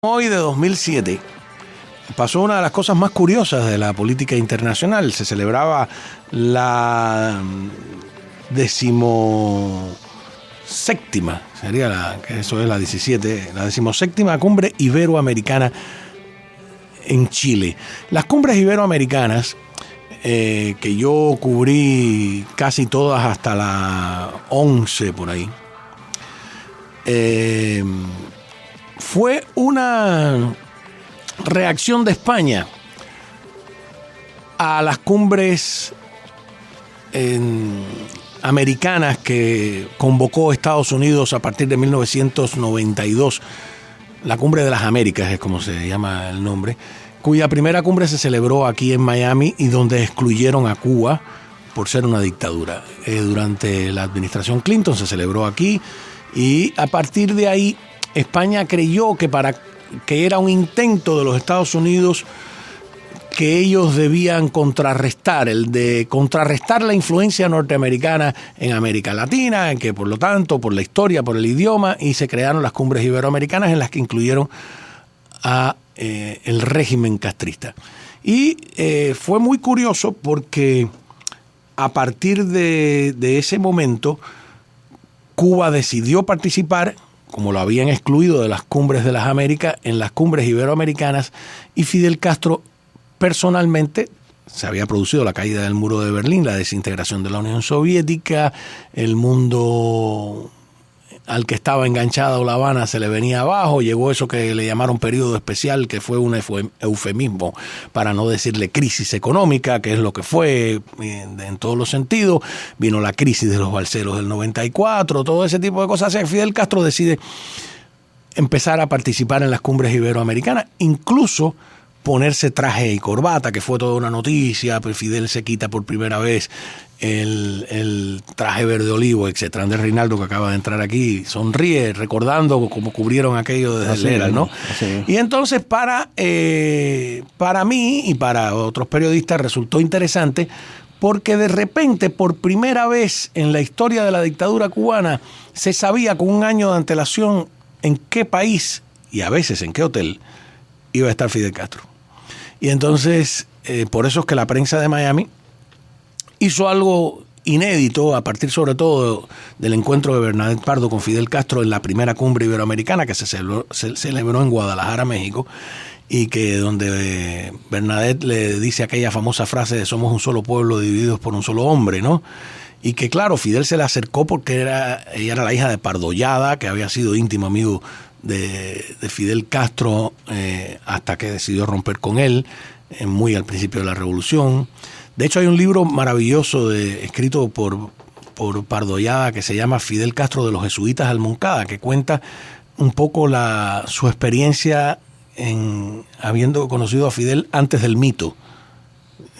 Hoy de 2007 pasó una de las cosas más curiosas de la política internacional. Se celebraba la 17ª, eso es la 17, la 17ª cumbre iberoamericana en Chile. Las cumbres iberoamericanas, que yo cubrí casi todas hasta la 11 por ahí, fue una reacción de España a las cumbres americanas que convocó Estados Unidos a partir de 1992. La Cumbre de las Américas es como se llama el nombre, cuya primera cumbre se celebró aquí en Miami y donde excluyeron a Cuba por ser una dictadura. Durante la administración Clinton se celebró aquí y a partir de ahí España creyó que era un intento de los Estados Unidos que ellos debían contrarrestar, el de contrarrestar la influencia norteamericana en América Latina, que por lo tanto, por la historia, por el idioma, y se crearon las cumbres iberoamericanas en las que incluyeron a el régimen castrista. Y fue muy curioso porque a partir de ese momento Cuba decidió participar, como lo habían excluido de las cumbres de las Américas, en las cumbres iberoamericanas, y Fidel Castro personalmente se había producido la caída del muro de Berlín, la desintegración de la Unión Soviética, el mundo al que estaba enganchada La Habana se le venía abajo, llegó eso que le llamaron periodo especial, que fue un eufemismo para no decirle crisis económica, que es lo que fue en todos los sentidos. Vino la crisis de los balseros del 94, todo ese tipo de cosas. Así que Fidel Castro decide empezar a participar en las cumbres iberoamericanas, incluso ponerse traje y corbata, que fue toda una noticia. Pues Fidel se quita por primera vez el traje verde olivo, etcétera. Andrés Reinaldo, que acaba de entrar aquí, sonríe recordando cómo cubrieron aquello desde el Herald, ¿no? Así. Y entonces para mí y para otros periodistas resultó interesante porque de repente, por primera vez en la historia de la dictadura cubana, se sabía con un año de antelación en qué país y a veces en qué hotel iba a estar Fidel Castro. Y entonces, por eso es que la prensa de Miami hizo algo inédito a partir sobre todo del encuentro de Bernadette Pardo con Fidel Castro en la primera cumbre iberoamericana que se celebró en Guadalajara, México, y que donde Bernadette le dice aquella famosa frase de somos un solo pueblo divididos por un solo hombre, ¿no? Y que claro, Fidel se le acercó porque ella era la hija de Pardollada, que había sido íntimo amigo de Fidel Castro hasta que decidió romper con él, muy al principio de la revolución. De hecho, hay un libro maravilloso escrito por Pardollada que se llama Fidel Castro de los jesuitas al Moncada, que cuenta un poco su experiencia en habiendo conocido a Fidel antes del mito.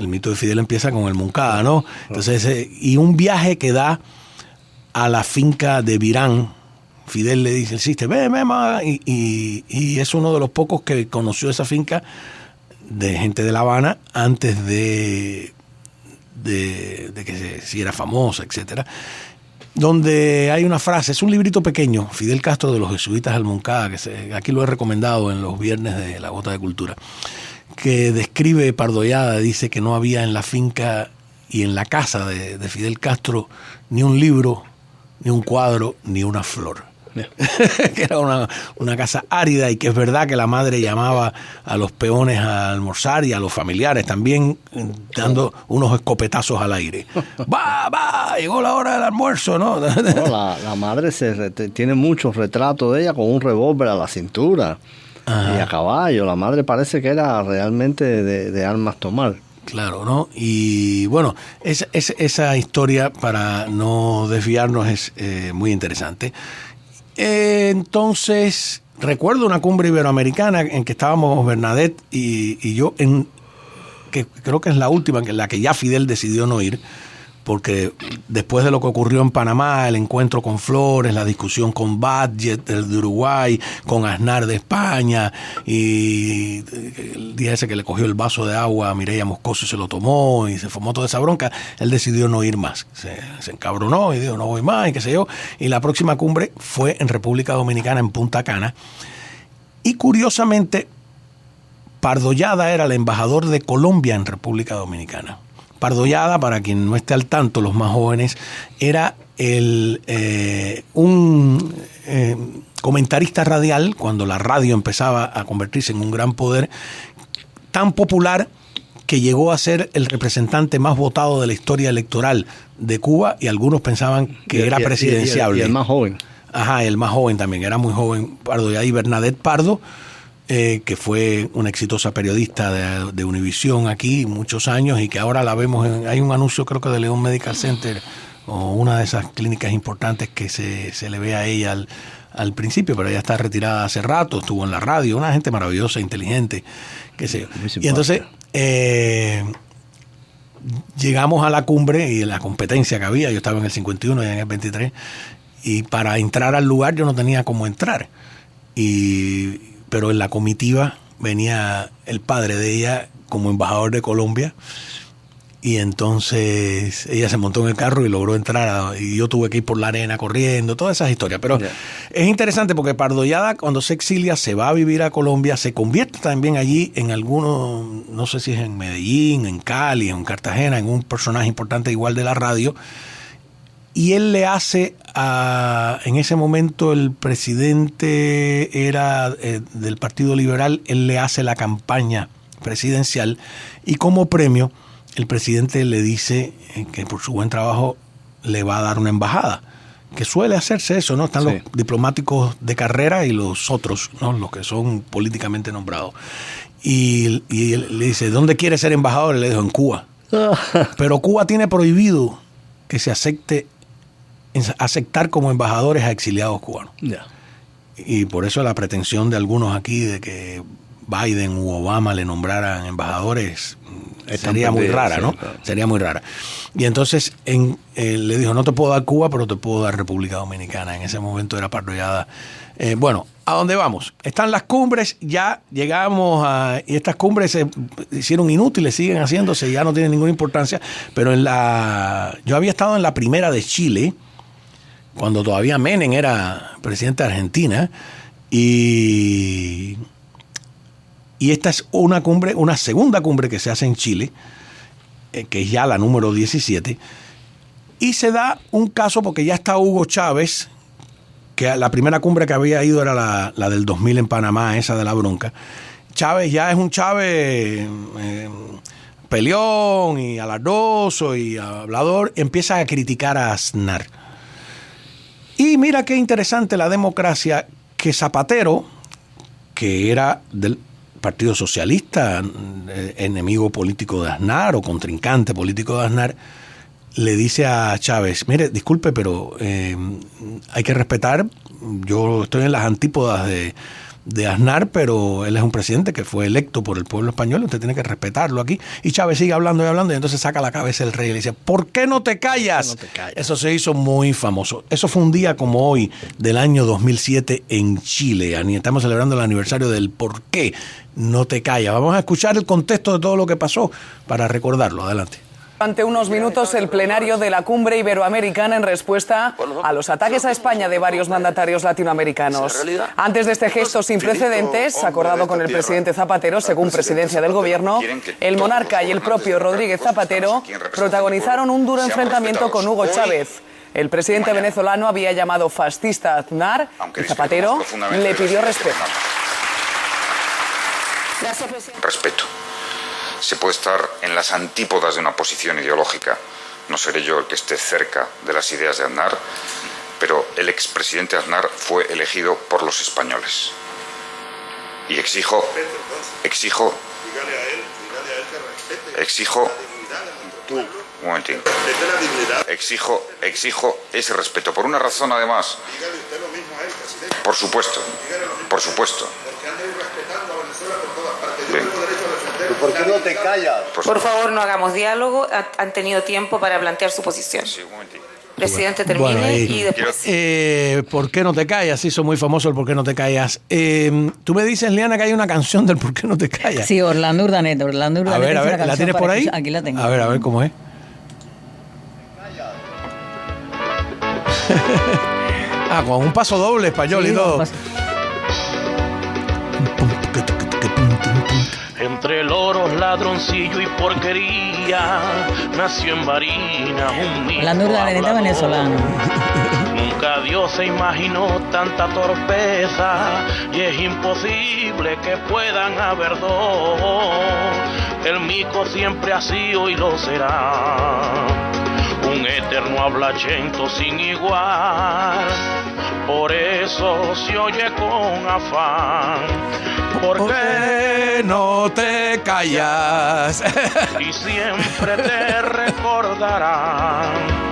El mito de Fidel empieza con el Moncada, ¿no? Entonces, y un viaje que da a la finca de Virán. Fidel le dice, ven, mamá, y es uno de los pocos que conoció esa finca de gente de La Habana antes de que si era famosa, etcétera, donde hay una frase, es un librito pequeño, Fidel Castro de los jesuitas al Moncada, que aquí lo he recomendado en los viernes de La Gota de Cultura, que describe Pardollada, dice que no había en la finca y en la casa de Fidel Castro ni un libro, ni un cuadro, ni una flor. Que era una casa árida y que es verdad que la madre llamaba a los peones a almorzar y a los familiares también dando unos escopetazos al aire. ¡Va! Llegó la hora del almuerzo, ¿no? La madre tiene muchos retratos de ella con un revólver a la cintura. Ajá. Y a caballo. La madre parece que era realmente de armas tomar. Claro, ¿no? Y bueno, esa historia, para no desviarnos, es muy interesante. Entonces, recuerdo una cumbre iberoamericana en que estábamos Bernadette y yo, que creo que es la última, en la que ya Fidel decidió no ir, porque después de lo que ocurrió en Panamá, el encuentro con Flores, la discusión con Badget de Uruguay, con Aznar de España, y el día ese que le cogió el vaso de agua a Mireya Moscoso y se lo tomó y se formó toda esa bronca, él decidió no ir más. Se encabronó y dijo no voy más y qué sé yo. Y la próxima cumbre fue en República Dominicana, en Punta Cana. Y curiosamente, Pardollada era el embajador de Colombia en República Dominicana. Pardollada, para quien no esté al tanto, los más jóvenes, era un comentarista radial, cuando la radio empezaba a convertirse en un gran poder, tan popular que llegó a ser el representante más votado de la historia electoral de Cuba, y algunos pensaban que era presidenciable. Y el más joven. Ajá, el más joven también, era muy joven Pardo. Y ahí Bernadette Pardo, que fue una exitosa periodista de Univisión aquí muchos años, y que ahora la vemos hay un anuncio, creo que de León Medical Center, o una de esas clínicas importantes que se le ve a ella al principio, pero ella está retirada hace rato, estuvo en la radio, una gente maravillosa, inteligente, qué sé yo. Y entonces llegamos a la cumbre y la competencia que había, yo estaba en el 51 y en el 23, y para entrar al lugar yo no tenía cómo entrar, pero en la comitiva venía el padre de ella como embajador de Colombia, y entonces ella se montó en el carro y logró entrar, y yo tuve que ir por la arena corriendo, todas esas historias. Pero es interesante porque Pardollada, cuando se exilia, se va a vivir a Colombia, se convierte también allí en alguno, no sé si es en Medellín, en Cali, en Cartagena, en un personaje importante igual de la radio. Y él le hace en ese momento el presidente era del Partido Liberal, él le hace la campaña presidencial, y como premio el presidente le dice que por su buen trabajo le va a dar una embajada, que suele hacerse eso, ¿no? Están los diplomáticos de carrera y los otros, ¿no? Los que son políticamente nombrados. Y él le dice, ¿dónde quiere ser embajador? Y le dijo, en Cuba. Pero Cuba tiene prohibido que se aceptar como embajadores a exiliados cubanos. Y por eso la pretensión de algunos aquí de que Biden u Obama le nombraran embajadores sería muy rara, ¿no? Claro. Sería muy rara. Y entonces le dijo, no te puedo dar Cuba, pero te puedo dar República Dominicana. En ese momento era Pardollada. Bueno, ¿a dónde vamos? Están las cumbres, ya llegamos y estas cumbres se hicieron inútiles, siguen haciéndose, ya no tienen ninguna importancia, pero yo había estado en la primera de Chile, cuando todavía Menem era presidente de Argentina, y esta es una segunda cumbre que se hace en Chile, que es ya la número 17, y se da un caso porque ya está Hugo Chávez, que la primera cumbre que había ido era la del 2000 en Panamá, esa de la bronca. Chávez ya es un Chávez peleón y alardoso y hablador, empieza a criticar a Aznar. Y mira qué interesante la democracia, que Zapatero, que era del Partido Socialista, enemigo político de Aznar o contrincante político de Aznar, le dice a Chávez, mire, disculpe, pero hay que respetar, yo estoy en las antípodas de Aznar, pero él es un presidente que fue electo por el pueblo español, usted tiene que respetarlo aquí. Y Chávez sigue hablando y hablando, y entonces saca la cabeza el rey y le dice, ¿por qué no te callas? Eso se hizo muy famoso. Eso fue un día como hoy del año 2007 en Chile. Estamos celebrando el aniversario del ¿por qué no te callas? Vamos a escuchar el contexto de todo lo que pasó para recordarlo. Adelante. Durante unos minutos, el plenario de la Cumbre Iberoamericana en respuesta a los ataques a España de varios mandatarios latinoamericanos. Antes de este gesto sin precedentes, acordado con el presidente Zapatero, según presidencia del gobierno, el monarca y el propio Rodríguez Zapatero protagonizaron un duro enfrentamiento con Hugo Chávez. El presidente venezolano había llamado fascista a Aznar y Zapatero le pidió respeto. Respeto. Se puede estar en las antípodas de una posición ideológica. No seré yo el que esté cerca de las ideas de Aznar, pero el expresidente Aznar fue elegido por los españoles. Y exijo un momentín. Exijo ese respeto. Por una razón, además. Por supuesto. Bien. ¿Por qué no te callas? Por favor, no hagamos diálogo. Han tenido tiempo para plantear su posición. Sí, un momentito. Presidente, termine bueno, y después... ¿Por qué no te callas? Hizo muy famoso el ¿por qué no te callas? Tú me dices, Liana, que hay una canción del ¿por qué no te callas? Sí, Orlando Urdaneta. A ver, ¿la tienes por ahí? Aquí la tengo. A ver, ¿cómo es? Con un paso doble español, sí, y todo. Entre loros, ladroncillo y porquería, nació en Barinas un niño La nordalenta venezolana. Nunca Dios se imaginó tanta torpeza y es imposible que puedan haber dos. El mico siempre ha sido y lo será, un eterno hablachento sin igual. Por eso se oye con afán. ¿Por qué no te callas? Y siempre te recordarán.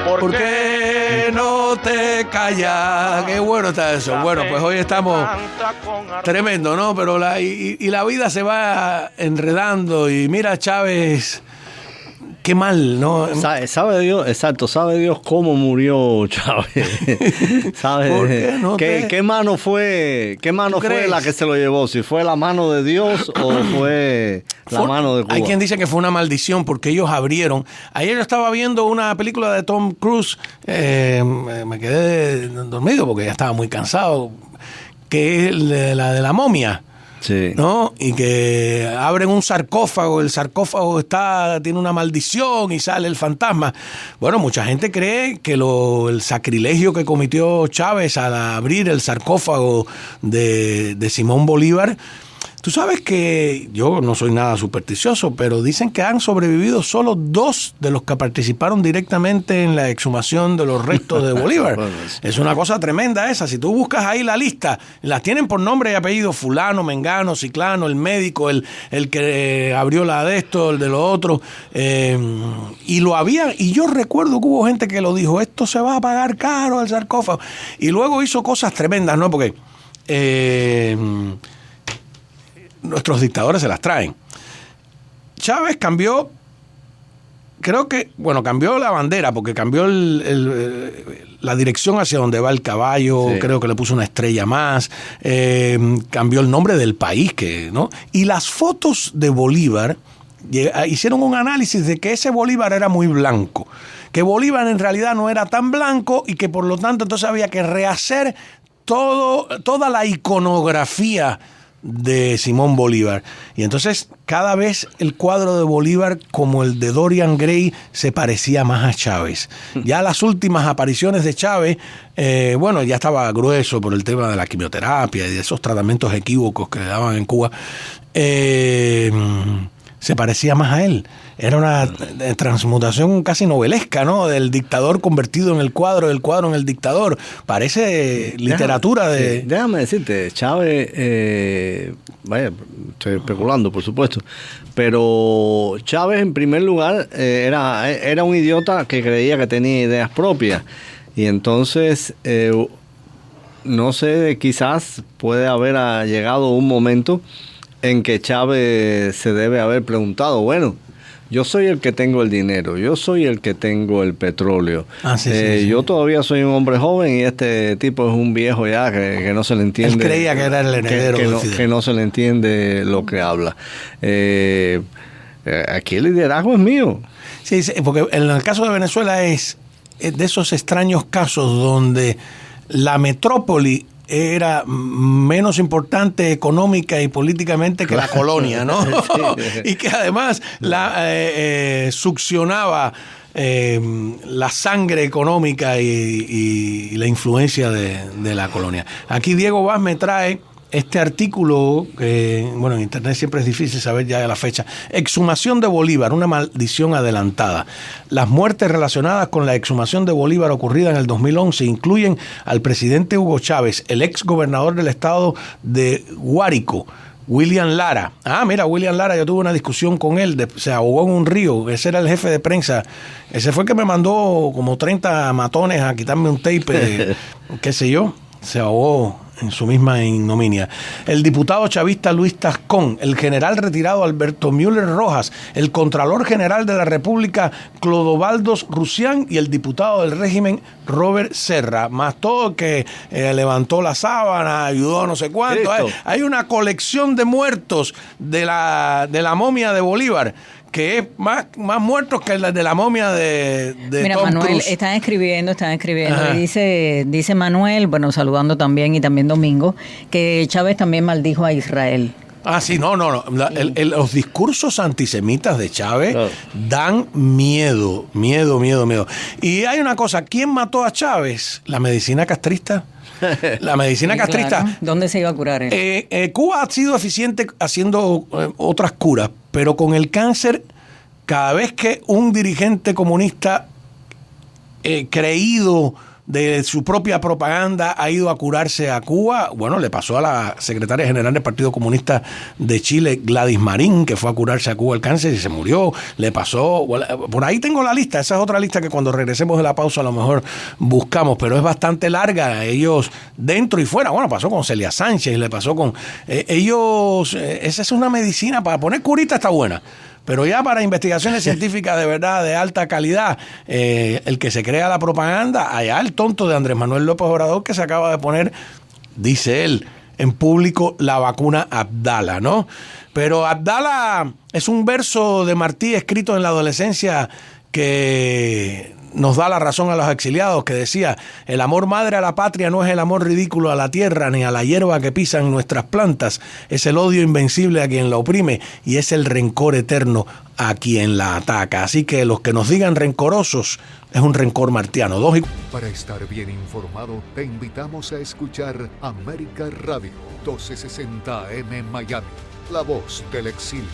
¿Por qué no te callas? Qué bueno está eso. Bueno, pues hoy estamos tremendo, ¿no? Pero la vida se va enredando y mira, Chávez, qué mal, ¿no? Sabe Dios, exacto, sabe Dios cómo murió Chávez. ¿Sabe qué mano fue la que se lo llevó? Si fue la mano de Dios o fue la mano de Cuba. Hay quien dice que fue una maldición porque ellos abrieron. Ayer yo estaba viendo una película de Tom Cruise, me quedé dormido porque ya estaba muy cansado, que es la de la momia. Sí. ¿No? Y que abren un sarcófago, el sarcófago tiene una maldición y sale el fantasma. Bueno, mucha gente cree que el sacrilegio que cometió Chávez al abrir el sarcófago de Simón Bolívar. Tú sabes que yo no soy nada supersticioso, pero dicen que han sobrevivido solo 2 de los que participaron directamente en la exhumación de los restos de Bolívar. Es una cosa tremenda esa. Si tú buscas ahí la lista, las tienen por nombre y apellido: fulano, mengano, ciclano, el médico, el que abrió la de esto, el de lo otro. Y lo había, y yo recuerdo que hubo gente que lo dijo: esto se va a pagar caro el sarcófago. Y luego hizo cosas tremendas, ¿no? Porque nuestros dictadores se las traen. Chávez cambió, cambió la bandera, porque cambió la dirección hacia donde va el caballo, sí. Creo que le puso una estrella más, cambió el nombre del país, ¿no? Y las fotos de Bolívar hicieron un análisis de que ese Bolívar era muy blanco, que Bolívar en realidad no era tan blanco y que por lo tanto entonces había que rehacer toda la iconografía de Simón Bolívar. Y entonces cada vez el cuadro de Bolívar, como el de Dorian Gray, se parecía más a Chávez. Ya las últimas apariciones de Chávez, ya estaba grueso por el tema de la quimioterapia y de esos tratamientos equívocos que le daban en Cuba, se parecía más a él. Era una transmutación casi novelesca, ¿no? Del dictador convertido en el cuadro, del cuadro en el dictador. Parece literatura de... Sí, déjame decirte, Chávez, estoy especulando, por supuesto, pero Chávez, en primer lugar, era un idiota que creía que tenía ideas propias. Y entonces, no sé, quizás puede haber llegado un momento en que Chávez se debe haber preguntado, bueno, yo soy el que tengo el dinero, yo soy el que tengo el petróleo. Sí. Yo todavía soy un hombre joven y este tipo es un viejo ya que no se le entiende. Él creía que era el heredero de Fidel. Que no se le entiende lo que habla. Aquí el liderazgo es mío. Sí, porque en el caso de Venezuela es de esos extraños casos donde la metrópoli era menos importante económica y políticamente que la colonia, ¿no? Sí. Y que además succionaba la sangre económica y la influencia de la colonia. Aquí Diego Vaz me trae este artículo que, en internet siempre es difícil saber ya de la fecha. Exhumación de Bolívar, una maldición adelantada. Las muertes relacionadas con la exhumación de Bolívar ocurrida en el 2011 incluyen al presidente Hugo Chávez, el ex gobernador del estado de Guárico, William Lara. William Lara, yo tuve una discusión con él, se ahogó en un río, ese era el jefe de prensa, ese fue el que me mandó como 30 matones a quitarme un tape, qué sé yo, se ahogó en su misma ignominia. El diputado chavista Luis Tascón, el general retirado Alberto Müller Rojas, el contralor general de la República Clodovaldo Rusián y el diputado del régimen Robert Serra, más todo que levantó la sábana, ayudó no sé cuánto. Hay una colección de muertos de la momia de Bolívar que es más muertos que el de la momia de Mira, Tom Manuel, Cruise. están escribiendo. Ajá. Y dice Manuel, bueno, saludando también, y también Domingo, que Chávez también maldijo a Israel. Ah, sí, no. Los discursos antisemitas de Chávez dan miedo. Y hay una cosa, ¿quién mató a Chávez? ¿La medicina castrista? La medicina Sí, castrista. claro. ¿Dónde se iba a curar él? Cuba ha sido eficiente haciendo otras curas, pero con el cáncer, cada vez que un dirigente comunista creído de su propia propaganda ha ido a curarse a Cuba, bueno, le pasó a la secretaria general del Partido Comunista de Chile, Gladys Marín, que fue a curarse a Cuba el cáncer y se murió. Le pasó, por ahí tengo la lista, esa es otra lista que cuando regresemos de la pausa a lo mejor buscamos, pero es bastante larga. Ellos dentro y fuera, bueno, pasó con Celia Sánchez, le pasó con ellos, esa es una medicina para poner curita, está buena. Pero ya para investigaciones científicas de verdad, de alta calidad, el que se crea la propaganda, allá el tonto de Andrés Manuel López Obrador que se acaba de poner, dice él, en público la vacuna Abdala, ¿no? Pero Abdala es un verso de Martí escrito en la adolescencia que nos da la razón a los exiliados, que decía: el amor madre a la patria no es el amor ridículo a la tierra ni a la hierba que pisan nuestras plantas, es el odio invencible a quien la oprime y es el rencor eterno a quien la ataca. Así que los que nos digan rencorosos es un rencor martiano. Para estar bien informado, te invitamos a escuchar América Radio 1260 AM Miami, la voz del exilio.